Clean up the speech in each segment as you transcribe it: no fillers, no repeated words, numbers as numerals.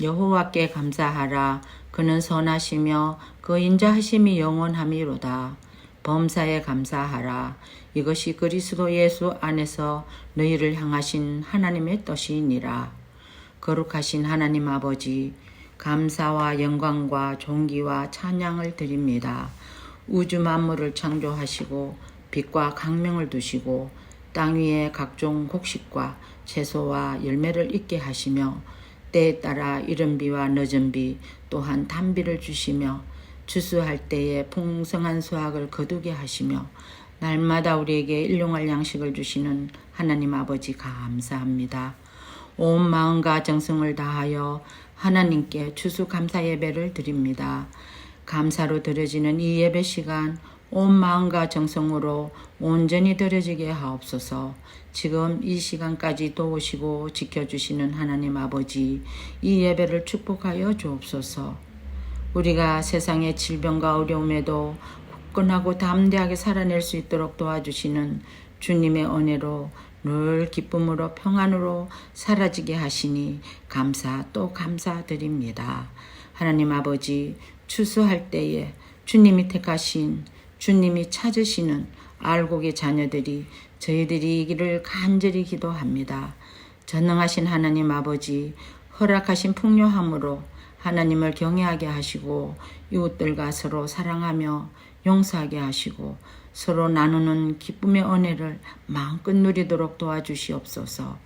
여호와께 감사하라. 그는 선하시며 그 인자하심이 영원함이로다. 범사에 감사하라. 이것이 그리스도 예수 안에서 너희를 향하신 하나님의 뜻이니라. 거룩하신 하나님 아버지, 감사와 영광과 존귀와 찬양을 드립니다. 우주 만물을 창조하시고 빛과 강명을 두시고 땅 위에 각종 곡식과 채소와 열매를 있게 하시며 때에 따라 이른 비와 늦은 비 또한 단비를 주시며 추수할 때에 풍성한 수확을 거두게 하시며 날마다 우리에게 일용할 양식을 주시는 하나님 아버지 감사합니다. 온 마음과 정성을 다하여 하나님께 추수감사 예배를 드립니다. 감사로 드려지는 이 예배 시간 온 마음과 정성으로 온전히 드려지게 하옵소서. 지금 이 시간까지 도우시고 지켜주시는 하나님 아버지, 이 예배를 축복하여 주옵소서. 우리가 세상의 질병과 어려움에도 굳건하고 담대하게 살아낼 수 있도록 도와주시는 주님의 은혜로 늘 기쁨으로 평안으로 사라지게 하시니 감사 또 감사드립니다. 하나님 아버지, 추수할 때에 주님이 택하신, 주님이 찾으시는 알곡의 자녀들이 저희들이 이 길을 간절히 기도합니다. 전능하신 하나님 아버지, 허락하신 풍요함으로 하나님을 경외하게 하시고 이웃들과 서로 사랑하며 용서하게 하시고 서로 나누는 기쁨의 은혜를 마음껏 누리도록 도와주시옵소서.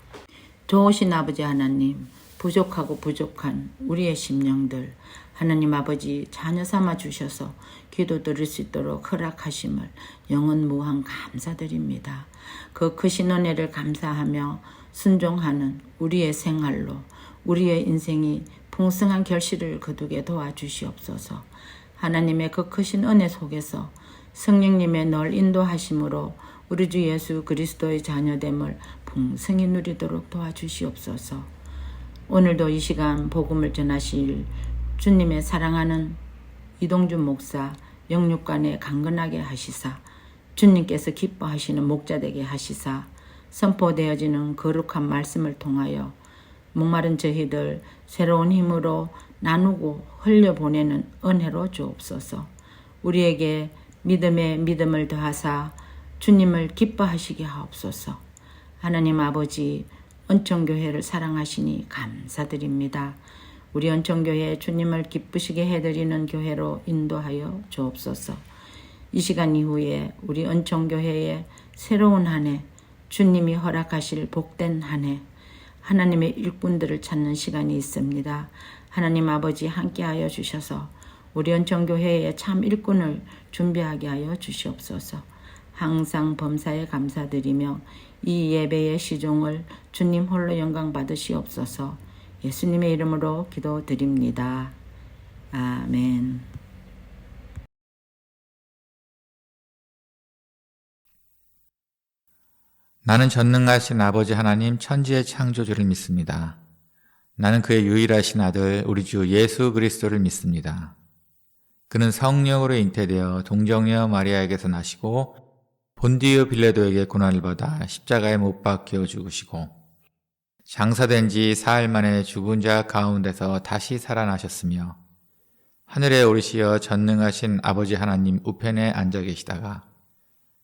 좋으신 아버지 하나님, 부족하고 부족한 우리의 심령들 하나님 아버지 자녀 삼아 주셔서 기도 들을 수 있도록 허락하심을 영원 무한 감사드립니다. 그 크신 은혜를 감사하며 순종하는 우리의 생활로 우리의 인생이 풍성한 결실을 거두게 도와주시옵소서. 하나님의 그 크신 은혜 속에서 성령님의 널 인도하심으로 우리 주 예수 그리스도의 자녀됨을 풍성히 누리도록 도와주시옵소서. 오늘도 이 시간 복음을 전하실 주님의 사랑하는 이동준 목사 영육간에 강건하게 하시사 주님께서 기뻐하시는 목자 되게 하시사 선포되어지는 거룩한 말씀을 통하여 목마른 저희들 새로운 힘으로 나누고 흘려보내는 은혜로 주옵소서. 우리에게 믿음에 믿음을 더하사 주님을 기뻐하시게 하옵소서. 하나님 아버지, 은총교회를 사랑하시니 감사드립니다. 우리 은총교회 주님을 기쁘시게 해드리는 교회로 인도하여 주옵소서. 이 시간 이후에 우리 은총교회의 새로운 한 해, 주님이 허락하실 복된 한 해, 하나님의 일꾼들을 찾는 시간이 있습니다. 하나님 아버지 함께하여 주셔서 우리 은총교회의 참 일꾼을 준비하게 하여 주시옵소서. 항상 범사에 감사드리며 이 예배의 시종을 주님 홀로 영광 받으시옵소서. 예수님의 이름으로 기도드립니다. 아멘. 나는 전능하신 아버지 하나님 천지의 창조주를 믿습니다. 나는 그의 유일하신 아들 우리 주 예수 그리스도를 믿습니다. 그는 성령으로 잉태되어 동정녀 마리아에게서 나시고 본디오 빌라도에게 고난을 받아 십자가에 못 박혀 죽으시고 장사된 지 사흘 만에 죽은 자 가운데서 다시 살아나셨으며 하늘에 오르시어 전능하신 아버지 하나님 우편에 앉아 계시다가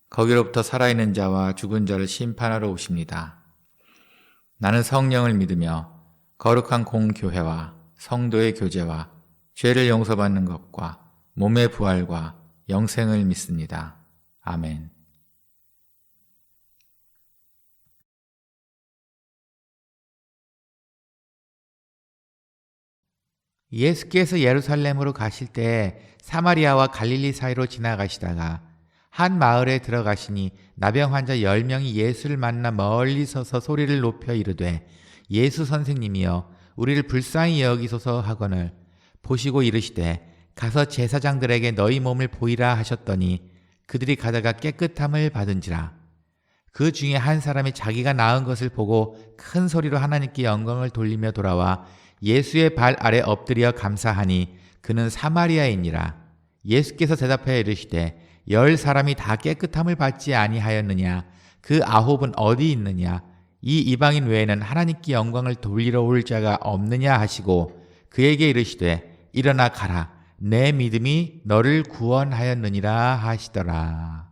거기로부터 살아있는 자와 죽은 자를 심판하러 오십니다. 나는 성령을 믿으며 거룩한 공교회와 성도의 교제와 죄를 용서받는 것과 몸의 부활과 영생을 믿습니다. 아멘. 예수께서 예루살렘으로 가실 때 사마리아와 갈릴리 사이로 지나가시다가 한 마을에 들어가시니 나병 환자 10명이 예수를 만나 멀리 서서 소리를 높여 이르되 예수 선생님이여 우리를 불쌍히 여기소서 하거늘 보시고 이르시되 가서 제사장들에게 너희 몸을 보이라 하셨더니 그들이 가다가 깨끗함을 받은지라. 그 중에 한 사람이 자기가 나은 것을 보고 큰 소리로 하나님께 영광을 돌리며 돌아와 예수의 발 아래 엎드려 감사하니 그는 사마리아인이라. 예수께서 대답하여 이르시되 10사람이 다 깨끗함을 받지 아니하였느냐? 그 9은 어디 있느냐? 이 이방인 외에는 하나님께 영광을 돌리러 올 자가 없느냐 하시고 그에게 이르시되 일어나 가라. 내 믿음이 너를 구원하였느니라 하시더라.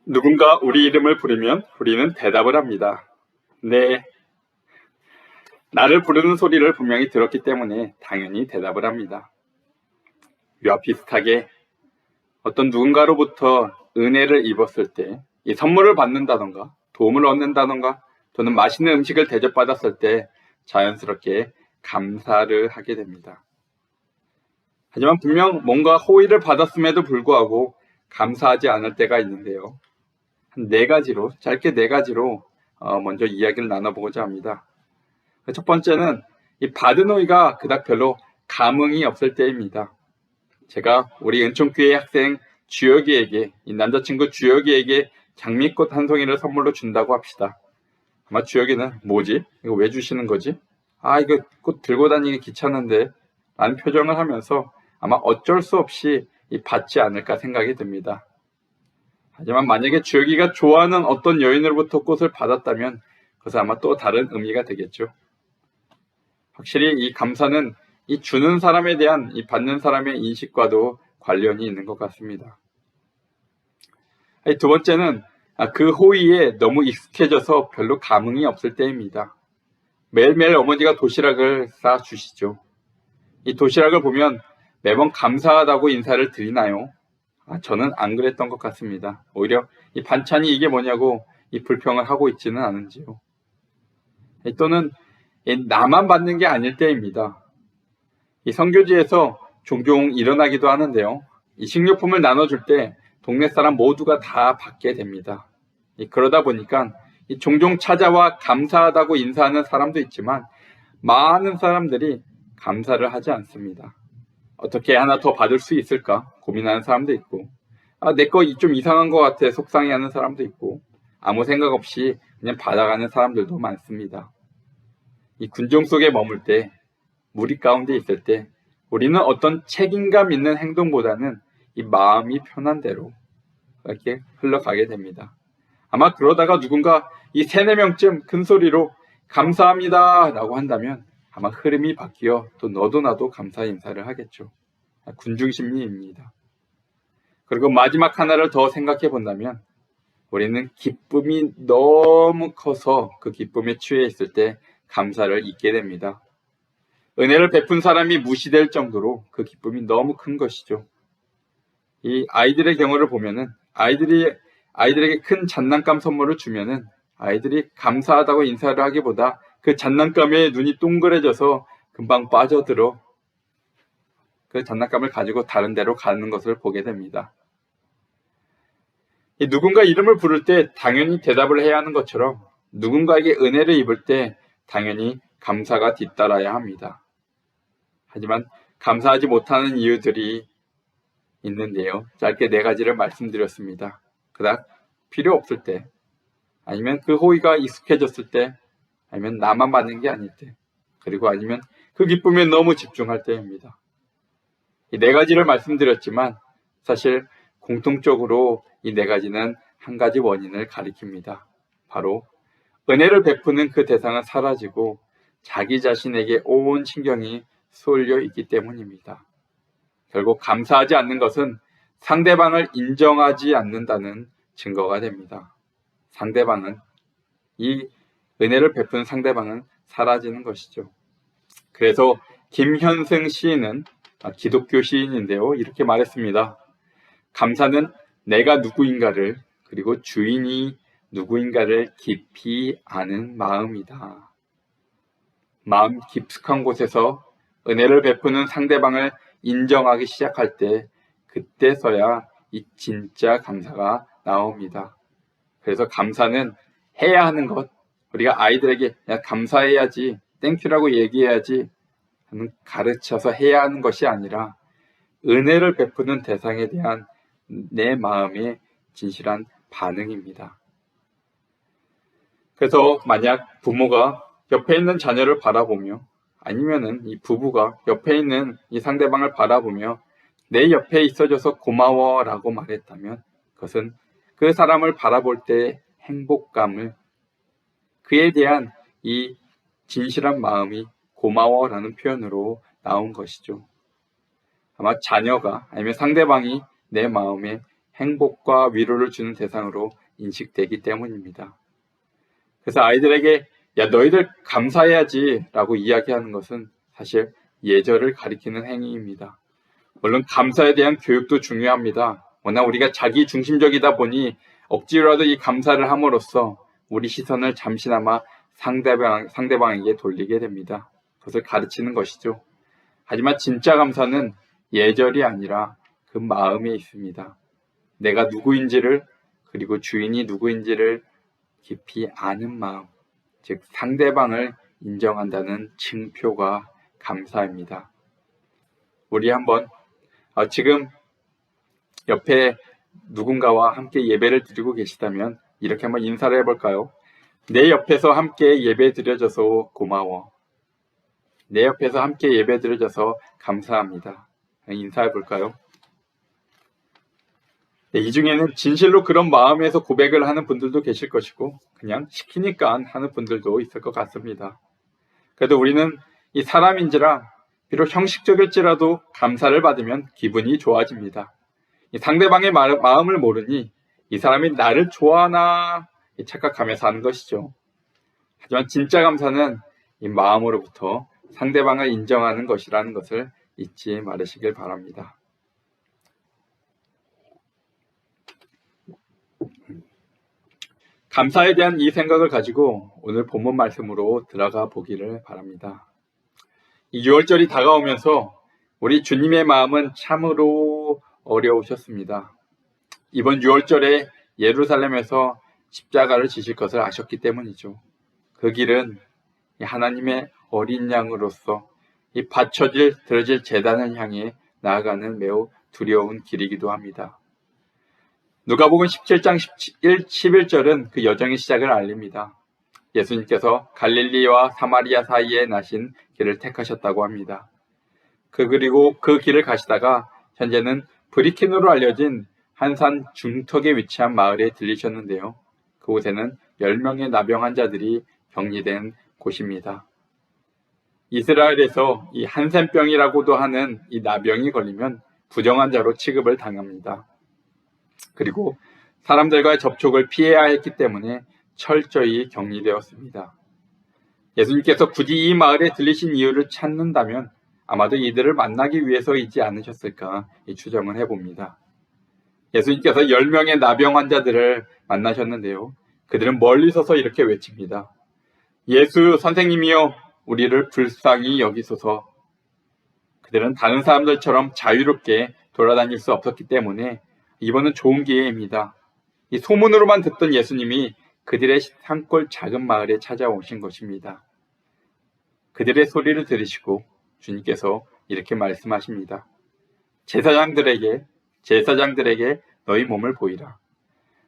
누군가 우리 이름을 부르면 우리는 대답을 합니다. 네, 나를 부르는 소리를 분명히 들었기 때문에 당연히 대답을 합니다. 이와 비슷하게 어떤 누군가로부터 은혜를 입었을 때 이 선물을 받는다던가 도움을 얻는다던가 또는 맛있는 음식을 대접받았을 때 자연스럽게 감사를 하게 됩니다. 하지만 분명 뭔가 호의를 받았음에도 불구하고 감사하지 않을 때가 있는데요. 한 4가지로, 짧게 4가지로 먼저 이야기를 나눠보고자 합니다. 첫 번째는 이 받은 호의가 그닥 별로 감흥이 없을 때입니다. 제가 우리 은총교회 학생 주혁이에게, 이 남자친구 주혁이에게 장미꽃 한 송이를 선물로 준다고 합시다. 아마 주혁이는 뭐지? 이거 왜 주시는 거지? 이거 꽃 들고 다니기 귀찮은데 라는 표정을 하면서 아마 어쩔 수 없이 받지 않을까 생각이 듭니다. 하지만 만약에 주혁이가 좋아하는 어떤 여인으로부터 꽃을 받았다면 그것은 아마 또 다른 의미가 되겠죠. 확실히 이 감사는 이 주는 사람에 대한 이 받는 사람의 인식과도 관련이 있는 것 같습니다. 두 번째는 그 호의에 너무 익숙해져서 별로 감흥이 없을 때입니다. 매일매일 어머니가 도시락을 싸주시죠. 이 도시락을 보면 매번 감사하다고 인사를 드리나요? 저는 안 그랬던 것 같습니다. 오히려 이 반찬이 이게 뭐냐고 이 불평을 하고 있지는 않은지요. 또는 나만 받는 게 아닐 때입니다. 이 선교지에서 종종 일어나기도 하는데요. 이 식료품을 나눠줄 때 동네 사람 모두가 다 받게 됩니다. 그러다 보니까 종종 찾아와 감사하다고 인사하는 사람도 있지만 많은 사람들이 감사를 하지 않습니다. 어떻게 하나 더 받을 수 있을까 고민하는 사람도 있고, 내 거 좀 이상한 것 같아 속상해하는 사람도 있고, 아무 생각 없이 그냥 받아가는 사람들도 많습니다. 이 군중 속에 머물 때, 무리 가운데 있을 때 우리는 어떤 책임감 있는 행동보다는 이 마음이 편한 대로 이렇게 흘러가게 됩니다. 아마 그러다가 누군가 이 3-4명쯤 큰 소리로 감사합니다 라고 한다면 아마 흐름이 바뀌어 또 너도 나도 감사 인사를 하겠죠. 군중 심리입니다. 그리고 마지막 하나를 더 생각해 본다면 우리는 기쁨이 너무 커서 그 기쁨에 취해 있을 때 감사를 잊게 됩니다. 은혜를 베푼 사람이 무시될 정도로 그 기쁨이 너무 큰 것이죠. 이 아이들의 경우를 보면은 아이들에게 큰 장난감 선물을 주면은 아이들이 감사하다고 인사를 하기보다 그 장난감에 눈이 동그래져서 금방 빠져들어 그 장난감을 가지고 다른 데로 가는 것을 보게 됩니다. 누군가 이름을 부를 때 당연히 대답을 해야 하는 것처럼 누군가에게 은혜를 입을 때 당연히 감사가 뒤따라야 합니다. 하지만 감사하지 못하는 이유들이 있는데요. 짧게 4가지를 말씀드렸습니다. 그닥 필요 없을 때, 아니면 그 호의가 익숙해졌을 때, 아니면 나만 받는 게 아닐 때, 그리고 아니면 그 기쁨에 너무 집중할 때입니다. 이 4가지를 말씀드렸지만 사실 공통적으로 이 4가지는 한 가지 원인을 가리킵니다. 바로 은혜를 베푸는 그 대상은 사라지고 자기 자신에게 온 신경이 쏠려 있기 때문입니다. 결국 감사하지 않는 것은 상대방을 인정하지 않는다는 증거가 됩니다. 상대방은, 이 은혜를 베푼 상대방은 사라지는 것이죠. 그래서 김현승 시인은 기독교 시인인데요. 이렇게 말했습니다. 감사는 내가 누구인가를, 그리고 주인이 누구인가를 깊이 아는 마음이다. 마음 깊숙한 곳에서 은혜를 베푸는 상대방을 인정하기 시작할 때 그때서야 이 진짜 감사가 나옵니다. 그래서 감사는 해야 하는 것, 우리가 아이들에게 야, 감사해야지, 땡큐라고 얘기해야지 하는 가르쳐서 해야 하는 것이 아니라 은혜를 베푸는 대상에 대한 내 마음의 진실한 반응입니다. 그래서 만약 부모가 옆에 있는 자녀를 바라보며 아니면은 이 부부가 옆에 있는 이 상대방을 바라보며 내 옆에 있어줘서 고마워라고 말했다면 그것은 그 사람을 바라볼 때 행복감을, 그에 대한 이 진실한 마음이 고마워라는 표현으로 나온 것이죠. 아마 자녀가 아니면 상대방이 내 마음에 행복과 위로를 주는 대상으로 인식되기 때문입니다. 그래서 아이들에게 야 너희들 감사해야지 라고 이야기하는 것은 사실 예절을 가리키는 행위입니다. 물론 감사에 대한 교육도 중요합니다. 워낙 우리가 자기 중심적이다 보니 억지로라도 이 감사를 함으로써 우리 시선을 잠시나마 상대방에게 돌리게 됩니다. 그것을 가르치는 것이죠. 하지만 진짜 감사는 예절이 아니라 그 마음에 있습니다. 내가 누구인지를, 그리고 주인이 누구인지를 깊이 아는 마음, 즉 상대방을 인정한다는 칭표가 감사입니다. 우리 한번 지금 옆에 누군가와 함께 예배를 드리고 계시다면 이렇게 한번 인사를 해볼까요? 내 옆에서 함께 예배 드려줘서 고마워. 내 옆에서 함께 예배 드려줘서 감사합니다. 인사해볼까요? 네, 이 중에는 진실로 그런 마음에서 고백을 하는 분들도 계실 것이고 그냥 시키니까 하는 분들도 있을 것 같습니다. 그래도 우리는 이 사람인지라 비록 형식적일지라도 감사를 받으면 기분이 좋아집니다. 이 상대방의 마음을 모르니 이 사람이 나를 좋아하나 착각하면서 하는 것이죠. 하지만 진짜 감사는 이 마음으로부터 상대방을 인정하는 것이라는 것을 잊지 말으시길 바랍니다. 감사에 대한 이 생각을 가지고 오늘 본문 말씀으로 들어가 보기를 바랍니다. 이 6월절이 다가오면서 우리 주님의 마음은 참으로 어려우셨습니다. 이번 6월절에 예루살렘에서 십자가를 지실 것을 아셨기 때문이죠. 그 길은 하나님의 어린 양으로서 이 드려질 제단을 향해 나아가는 매우 두려운 길이기도 합니다. 누가복음 17장 11절은 그 여정의 시작을 알립니다. 예수님께서 갈릴리와 사마리아 사이에 나신 길을 택하셨다고 합니다. 그리고 그 길을 가시다가 현재는 브리킨으로 알려진 한 산 중턱에 위치한 마을에 들리셨는데요. 그곳에는 10명의 나병 환자들이 격리된 곳입니다. 이스라엘에서 이 한센병이라고도 하는 이 나병이 걸리면 부정환자로 취급을 당합니다. 그리고 사람들과의 접촉을 피해야 했기 때문에 철저히 격리되었습니다. 예수님께서 굳이 이 마을에 들리신 이유를 찾는다면 아마도 이들을 만나기 위해서이지 않으셨을까 추정을 해봅니다. 예수님께서 10명의 나병 환자들을 만나셨는데요. 그들은 멀리 서서 이렇게 외칩니다. 예수 선생님이여 우리를 불쌍히 여기소서. 그들은 다른 사람들처럼 자유롭게 돌아다닐 수 없었기 때문에 이번은 좋은 기회입니다. 이 소문으로만 듣던 예수님이 그들의 산골 작은 마을에 찾아오신 것입니다. 그들의 소리를 들으시고 주님께서 이렇게 말씀하십니다. 제사장들에게 너희 몸을 보이라.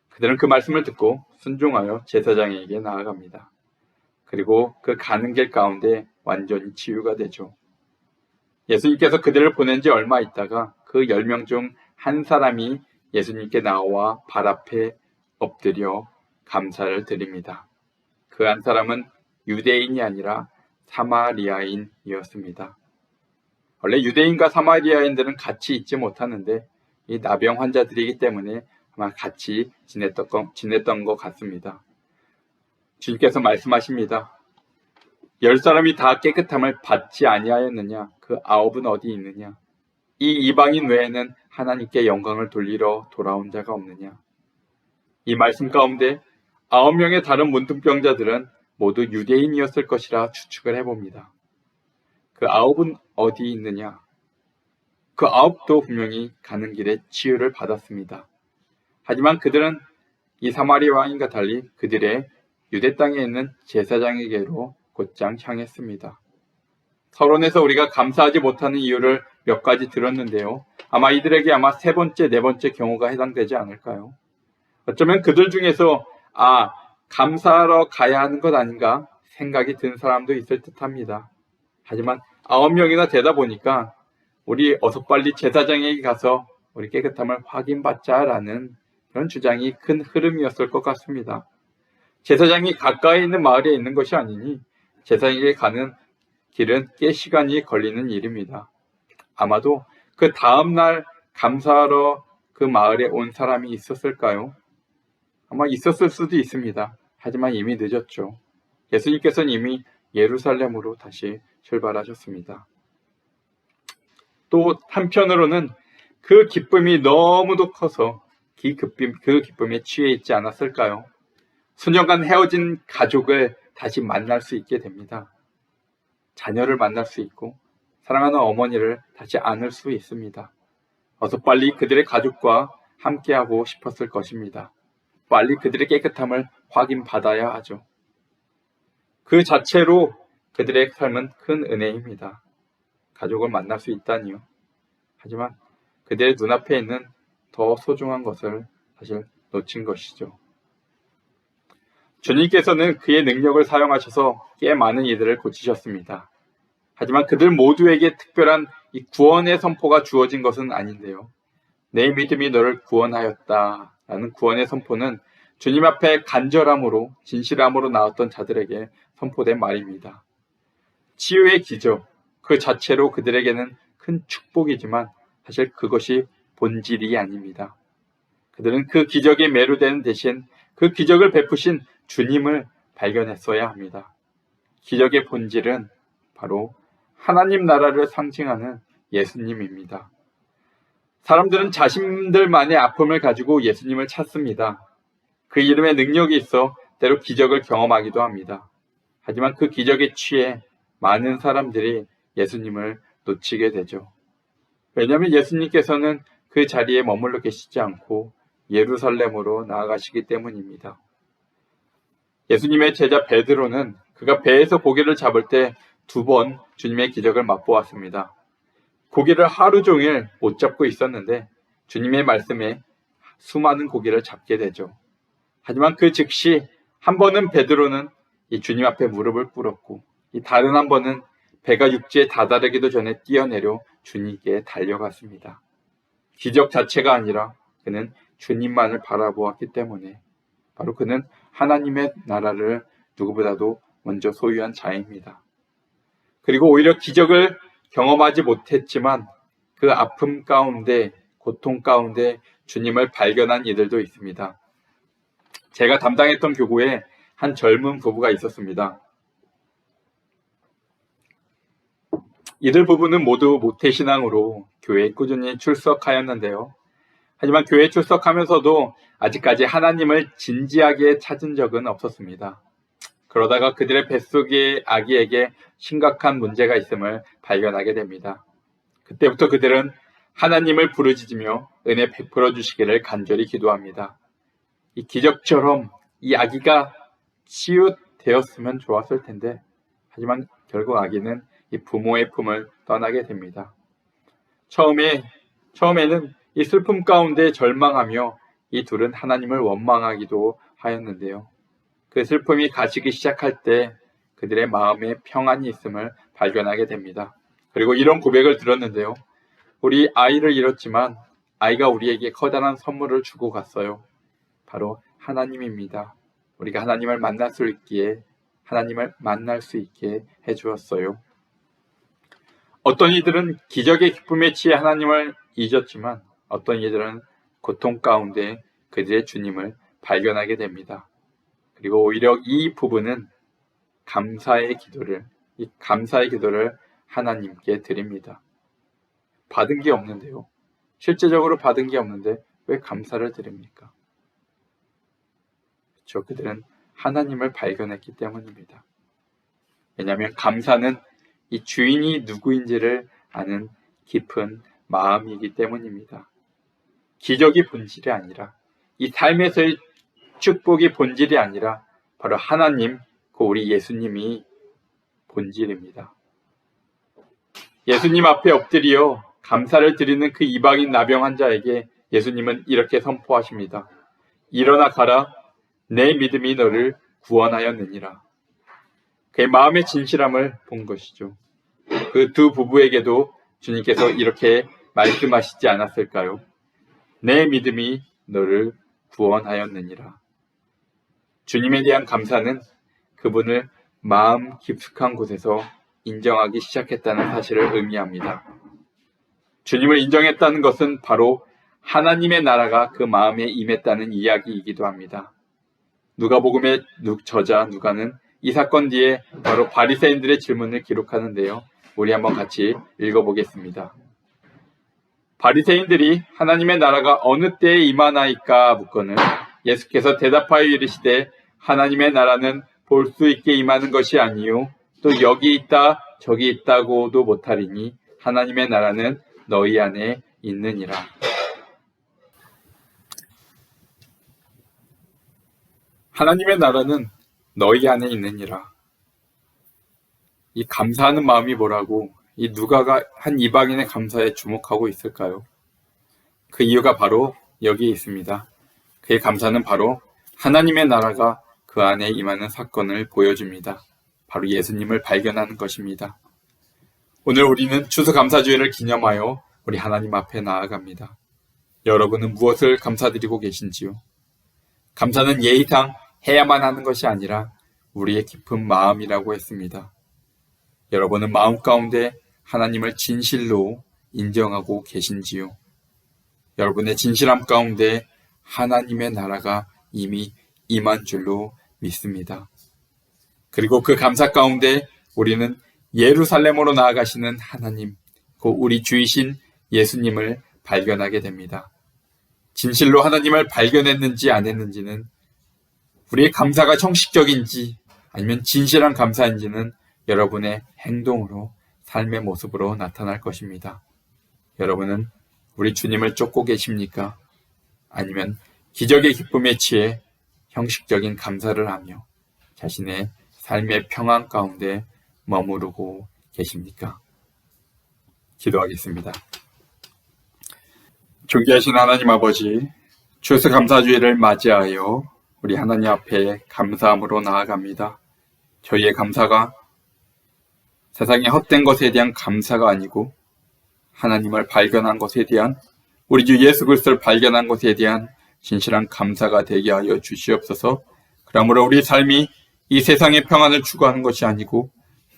그들은 그 말씀을 듣고 순종하여 제사장에게 나아갑니다. 그리고 그 가는 길 가운데 완전히 치유가 되죠. 예수님께서 그들을 보낸 지 얼마 있다가 그 10명 중 한 사람이 예수님께 나와 발 앞에 엎드려 감사를 드립니다. 그 한 사람은 유대인이 아니라 사마리아인이었습니다. 원래 유대인과 사마리아인들은 같이 있지 못하는데 이 나병 환자들이기 때문에 아마 같이 지냈던 것 같습니다. 주님께서 말씀하십니다. 10사람이 다 깨끗함을 받지 아니하였느냐? 그 9은 어디 있느냐? 이 이방인 외에는 하나님께 영광을 돌리러 돌아온 자가 없느냐? 이 말씀 가운데 9명의 다른 문둥병자들은 모두 유대인이었을 것이라 추측을 해봅니다. 그 9은 어디 있느냐? 그 9도 분명히 가는 길에 치유를 받았습니다. 하지만 그들은 이 사마리아인과 달리 그들의 유대 땅에 있는 제사장에게로 곧장 향했습니다. 서론에서 우리가 감사하지 못하는 이유를 몇 가지 들었는데요. 아마 이들에게 아마 세 번째, 네 번째 경우가 해당되지 않을까요? 어쩌면 그들 중에서 감사하러 가야 하는 것 아닌가 생각이 든 사람도 있을 듯합니다. 하지만 9명이나 되다 보니까 우리 어서 빨리 제사장에게 가서 우리 깨끗함을 확인받자라는 그런 주장이 큰 흐름이었을 것 같습니다. 제사장이 가까이 있는 마을에 있는 것이 아니니 제사장에게 가는 길은 꽤 시간이 걸리는 일입니다. 아마도 그 다음날 감사하러 그 마을에 온 사람이 있었을까요? 아마 있었을 수도 있습니다. 하지만 이미 늦었죠. 예수님께서는 이미 예루살렘으로 다시 출발하셨습니다. 또 한편으로는 그 기쁨이 너무도 커서 그 기쁨에 취해 있지 않았을까요? 수년간 헤어진 가족을 다시 만날 수 있게 됩니다. 자녀를 만날 수 있고 사랑하는 어머니를 다시 안을 수 있습니다. 어서 빨리 그들의 가족과 함께하고 싶었을 것입니다. 빨리 그들의 깨끗함을 확인받아야 하죠. 그 자체로 그들의 삶은 큰 은혜입니다. 가족을 만날 수 있다니요. 하지만 그들의 눈앞에 있는 더 소중한 것을 사실 놓친 것이죠. 주님께서는 그의 능력을 사용하셔서 꽤 많은 이들을 고치셨습니다. 하지만 그들 모두에게 특별한 이 구원의 선포가 주어진 것은 아닌데요. 내 믿음이 너를 구원하였다 라는 구원의 선포는 주님 앞에 간절함으로 진실함으로 나왔던 자들에게 선포된 말입니다. 치유의 기적 그 자체로 그들에게는 큰 축복이지만 사실 그것이 본질이 아닙니다. 그들은 그 기적에 매료되는 대신 그 기적을 베푸신 주님을 발견했어야 합니다. 기적의 본질은 바로 하나님 나라를 상징하는 예수님입니다. 사람들은 자신들만의 아픔을 가지고 예수님을 찾습니다. 그 이름에 능력이 있어 때로 기적을 경험하기도 합니다. 하지만 그 기적에 취해 많은 사람들이 예수님을 놓치게 되죠. 왜냐하면 예수님께서는 그 자리에 머물러 계시지 않고 예루살렘으로 나아가시기 때문입니다. 예수님의 제자 베드로는 그가 배에서 고기를 잡을 때 2번 주님의 기적을 맛보았습니다. 고기를 하루 종일 못 잡고 있었는데 주님의 말씀에 수많은 고기를 잡게 되죠. 하지만 그 즉시 한 번은 베드로는 이 주님 앞에 무릎을 꿇었고 이 다른 한 번은 배가 육지에 다다르기도 전에 뛰어내려 주님께 달려갔습니다. 기적 자체가 아니라 그는 주님만을 바라보았기 때문에 바로 그는 하나님의 나라를 누구보다도 먼저 소유한 자입니다. 그리고 오히려 기적을 경험하지 못했지만 그 아픔 가운데, 고통 가운데 주님을 발견한 이들도 있습니다. 제가 담당했던 교구에 한 젊은 부부가 있었습니다. 이들 부부는 모두 모태신앙으로 교회에 꾸준히 출석하였는데요. 하지만 교회에 출석하면서도 아직까지 하나님을 진지하게 찾은 적은 없었습니다. 그러다가 그들의 뱃속의 아기에게 심각한 문제가 있음을 발견하게 됩니다. 그때부터 그들은 하나님을 부르짖으며 은혜 베풀어 주시기를 간절히 기도합니다. 이 기적처럼 이 아기가 치유되었으면 좋았을 텐데 하지만 결국 아기는 이 부모의 품을 떠나게 됩니다. 처음에는 이 슬픔 가운데 절망하며 이 둘은 하나님을 원망하기도 하였는데요. 그 슬픔이 가시기 시작할 때 그들의 마음에 평안이 있음을 발견하게 됩니다. 그리고 이런 고백을 들었는데요. 우리 아이를 잃었지만 아이가 우리에게 커다란 선물을 주고 갔어요. 바로 하나님입니다. 우리가 하나님을 만날 수 있게 해주었어요. 어떤 이들은 기적의 기쁨에 취해 하나님을 잊었지만 어떤 이들은 고통 가운데 그들의 주님을 발견하게 됩니다. 그리고 오히려 이 부부는 감사의 기도를 하나님께 드립니다. 받은 게 없는데요. 실제적으로 받은 게 없는데 왜 감사를 드립니까? 그렇죠. 그들은 하나님을 발견했기 때문입니다. 왜냐하면 감사는 이 주인이 누구인지를 아는 깊은 마음이기 때문입니다. 기적이 본질이 아니라 이 삶에서의 축복이 본질이 아니라 바로 하나님, 그 우리 예수님이 본질입니다. 예수님 앞에 엎드려 감사를 드리는 그 이방인 나병 환자에게 예수님은 이렇게 선포하십니다. 일어나 가라, 내 믿음이 너를 구원하였느니라. 그의 마음의 진실함을 본 것이죠. 그 두 부부에게도 주님께서 이렇게 말씀하시지 않았을까요? 내 믿음이 너를 구원하였느니라. 주님에 대한 감사는 그분을 마음 깊숙한 곳에서 인정하기 시작했다는 사실을 의미합니다. 주님을 인정했다는 것은 바로 하나님의 나라가 그 마음에 임했다는 이야기이기도 합니다. 누가복음의 저자 누가는 이 사건 뒤에 바로 바리새인들의 질문을 기록하는데요. 우리 한번 같이 읽어보겠습니다. 바리새인들이 하나님의 나라가 어느 때에 임하나이까 묻거늘 예수께서 대답하여 이르시되 하나님의 나라는 볼 수 있게 임하는 것이 아니요 또 여기 있다 저기 있다고도 못하리니 하나님의 나라는 너희 안에 있느니라. 하나님의 나라는 너희 안에 있느니라. 이 감사하는 마음이 뭐라고 이 누가가 한 이방인의 감사에 주목하고 있을까요? 그 이유가 바로 여기에 있습니다. 그의 감사는 바로 하나님의 나라가 그 안에 임하는 사건을 보여줍니다. 바로 예수님을 발견하는 것입니다. 오늘 우리는 추수감사주일을 기념하여 우리 하나님 앞에 나아갑니다. 여러분은 무엇을 감사드리고 계신지요? 감사는 예의상 해야만 하는 것이 아니라 우리의 깊은 마음이라고 했습니다. 여러분은 마음 가운데 하나님을 진실로 인정하고 계신지요? 여러분의 진실함 가운데 하나님의 나라가 이미 임한 줄로 믿습니다. 그리고 그 감사 가운데 우리는 예루살렘으로 나아가시는 하나님, 그 우리 주이신 예수님을 발견하게 됩니다. 진실로 하나님을 발견했는지 안 했는지는 우리의 감사가 형식적인지 아니면 진실한 감사인지는 여러분의 행동으로 삶의 모습으로 나타날 것입니다. 여러분은 우리 주님을 쫓고 계십니까? 아니면 기적의 기쁨에 취해 형식적인 감사를 하며 자신의 삶의 평안 가운데 머무르고 계십니까? 기도하겠습니다. 존귀하신 하나님 아버지, 추수감사주일을 맞이하여 우리 하나님 앞에 감사함으로 나아갑니다. 저희의 감사가 세상의 헛된 것에 대한 감사가 아니고 하나님을 발견한 것에 대한 우리 주 예수 그리스도를 발견한 것에 대한 진실한 감사가 되게 하여 주시옵소서. 그러므로 우리 삶이 이 세상의 평안을 추구하는 것이 아니고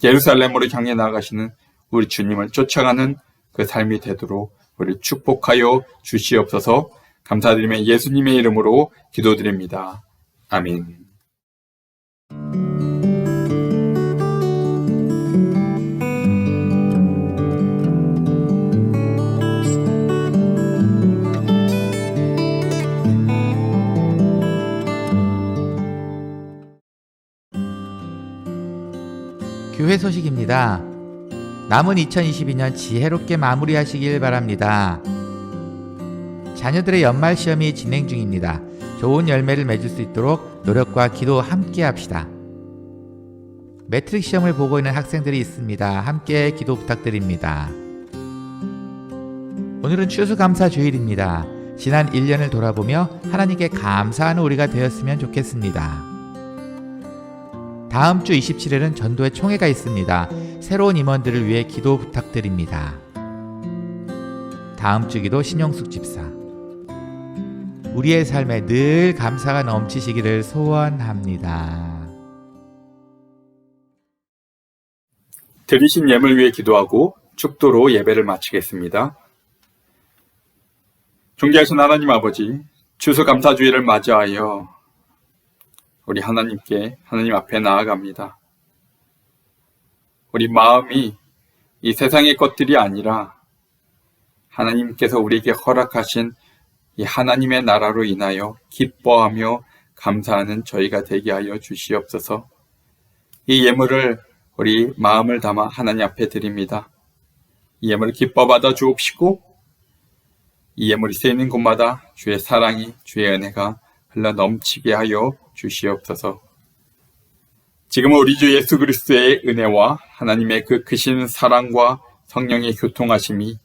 예루살렘으로 향해 나아가시는 우리 주님을 쫓아가는 그 삶이 되도록 우리를 축복하여 주시옵소서. 감사드리며 예수님의 이름으로 기도드립니다. 아멘. 교회 소식입니다. 남은 2022년 지혜롭게 마무리하시길 바랍니다. 자녀들의 연말 시험이 진행 중입니다. 좋은 열매를 맺을 수 있도록 노력과 기도 함께 합시다. 매트릭 시험을 보고 있는 학생들이 있습니다. 함께 기도 부탁드립니다. 오늘은 추수감사주일입니다. 지난 1년을 돌아보며 하나님께 감사하는 우리가 되었으면 좋겠습니다. 다음 주 27일은 전도회 총회가 있습니다. 새로운 임원들을 위해 기도 부탁드립니다. 다음 주 기도 신용숙 집사. 우리의 삶에 늘 감사가 넘치시기를 소원합니다. 드리신 예물 위해 기도하고 축도로 예배를 마치겠습니다. 존귀하신 하나님 아버지, 추수감사주일을 맞이하여 우리 하나님 앞에 나아갑니다. 우리 마음이 이 세상의 것들이 아니라 하나님께서 우리에게 허락하신 이 하나님의 나라로 인하여 기뻐하며 감사하는 저희가 되게 하여 주시옵소서. 이 예물을 우리 마음을 담아 하나님 앞에 드립니다. 이 예물을 기뻐 받아 주옵시고 이 예물이 쓰이는 곳마다 주의 사랑이, 주의 은혜가 흘러 넘치게 하여 주시옵소서. 지금은 우리 주 예수 그리스도의 은혜와 하나님의 그 크신 사랑과 성령의 교통하심이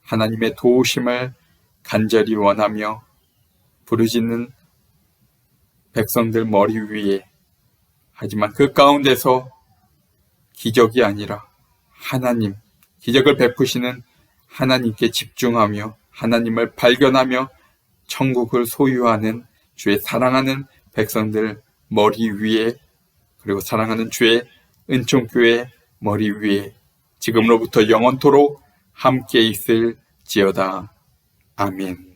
하나님의 도우심을 간절히 원하며 부르짖는 백성들 머리 위에, 하지만 그 가운데서 기적이 아니라 하나님, 기적을 베푸시는 하나님께 집중하며 하나님을 발견하며 천국을 소유하는 주의 사랑하는 백성들 머리 위에, 그리고 사랑하는 주의 은총교회 머리 위에 지금으로부터 영원토록 함께 있을지어다. 아멘.